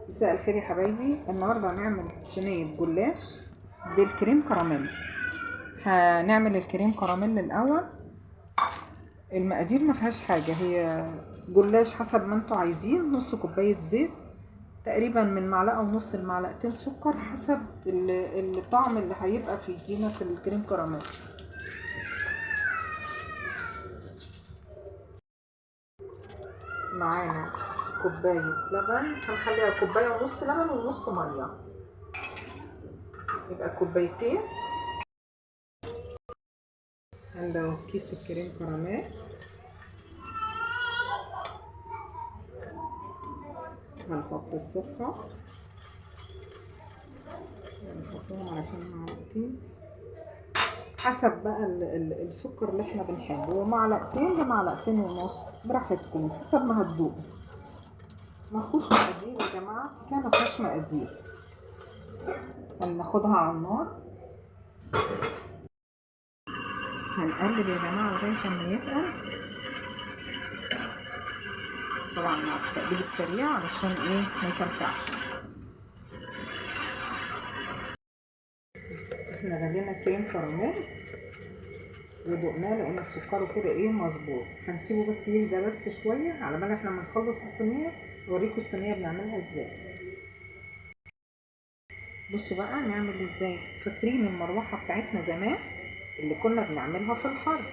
مساء الخير يا حبايبي. النهارده هنعمل صينيه جلاش بالكريم كراميل. هنعمل الكريم كراميل الاول. المقادير ما فيهاش حاجه، هي جلاش حسب ما انتوا عايزين. نص كوبايه زيت، تقريبا من معلقه ونص لمعلقتين سكر، حسب الطعم اللي هيبقى في يدينا في الكريم كراميل. معانا كوبايه لبن، هنخليها كوبايه ونص لبن ونص ميه، يبقى كوبايتين. عنده كيس الكريم كراميل، هنحط السكر، هنحطهم علشان معلقتين حسب بقى السكر اللي احنا بنحبه، ومعلقتين لمعلقتين ونص براحتكم حسب ما هتذوقوا. مفهوش مقادير يا جماعه، كان مفيهاش مقادير. هناخدها على النار، هنقلب يا جماعه لغايه ما يتقل، طبعا مع التقليب السريع علشان ايه ما يكلكعش. احنا غلينا الكريم كراميل ودقناه، لقينا السكر كده ايه مظبوط. هنسيبه بس يهدى بس شويه على ما احنا بنخلص الصينيه. اوريكم الصينيه بنعملها ازاي. بصوا بقى نعمل ازاي. فاكرين المروحه بتاعتنا زمان اللي كنا بنعملها في الحر؟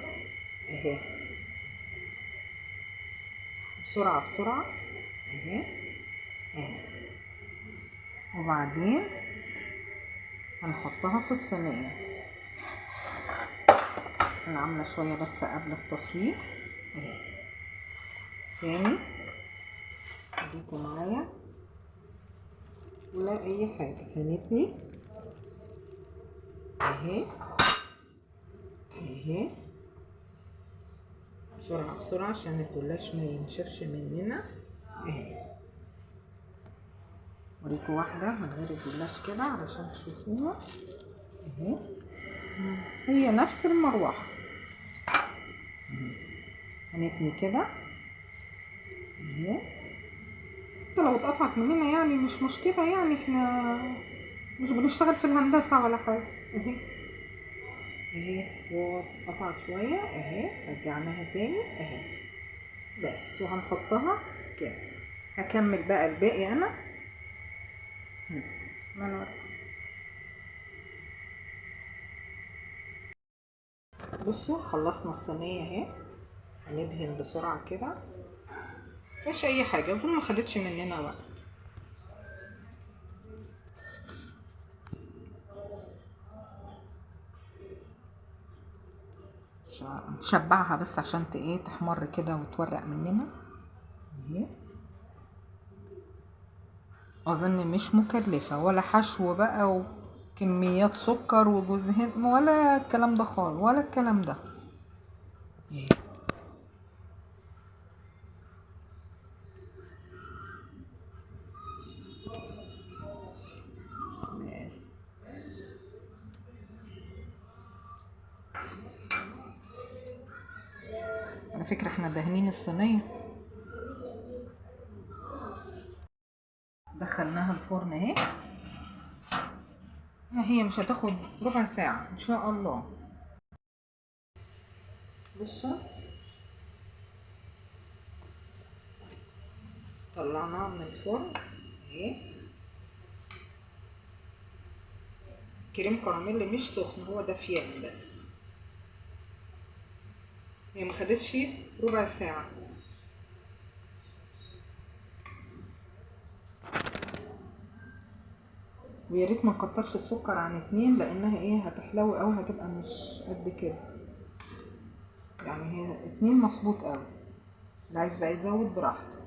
اهي، بسرعه بسرعه، اهي اهي. وبعدين هنحطها في الصينيه. انا عامله شويه بس قبل التصوير اهي. تاني خليكم معايا ولا اي حاجه، هنتني اهي اهي، بسرعه بسرعه عشان الجلاش ما ينشفش مننا اهي. اوريكم واحده من غير الجلاش كده علشان تشوفوها اهي. هي نفس المروحه، هنتني كده اهي. حتى لو اتقطعت مننا يعني مش مشكله، يعني احنا مش بنشتغل في الهندسه ولا حاجه اهي اهي. وقطعت شويه اهي، رجعناها تاني اهي بس. وهنحطها كده. هكمل بقى الباقي انا. ما بصوا خلصنا الصينيه اهي. هندهن بسرعه كده، مفيش اي حاجه، اظن ما خدتش مننا وقت. نشبعها بس عشان ايه تحمر كده وتورق مننا اهي. اظن مش مكلفه ولا حشو بقى وكميات سكر وجوز هند ولا الكلام ده خالص، ولا الكلام ده اهي. بس على فكره احنا دهنين الصينيه، دخلناها الفرن اهي. هي مش هتاخد ربع ساعه ان شاء الله. بصوا طلعناها من الفرن اهي. كريم كراميل مش سخن، هو دافيان بس. هي ما خدتش ربع ساعه. ويا ريت ما نكترش السكر عن 2، لانها ايه هتحلو قوي، هتبقى مش قد كده. يعني هي 2 مظبوط قوي، اللي عايز بقى يزود براحته.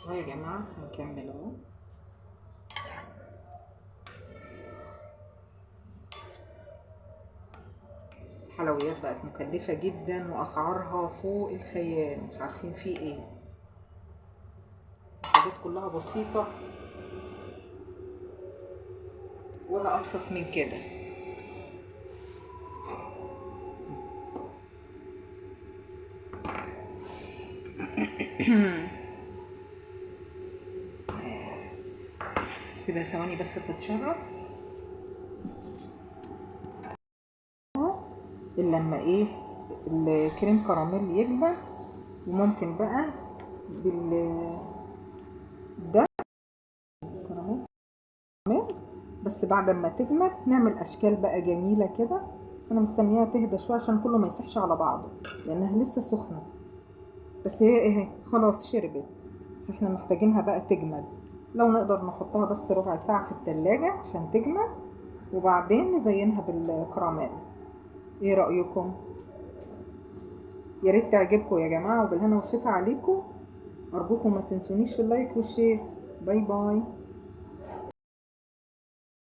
اهو يا جماعه هنكمل اهو. الحلويات بقت مكلفة جدا واسعارها فوق الخيال، مش عارفين في ايه. الحاجات كلها بسيطة ولا ابسط من كده. سيبها ثواني بس تتشرب. الا لما ايه الكريم كراميل يجمع، وممكن بقى بال ده كراميل، بس بعد ما تجمد نعمل اشكال بقى جميله كده. بس انا مستنياها تهدى شويه عشان كله ما يسيحش على بعضه، لانها لسه سخنه. بس هي ايه خلاص شربت، بس احنا محتاجينها بقى تجمد. لو نقدر نحطها بس ربع ساعه في التلاجة عشان تجمد، وبعدين نزينها بالكراميل. ايه رايكم؟ يا ريت تعجبكم يا جماعه، وبالهنا والشفا عليكم. ارجوكم ما تنسونيش في اللايك والشير. باي باي.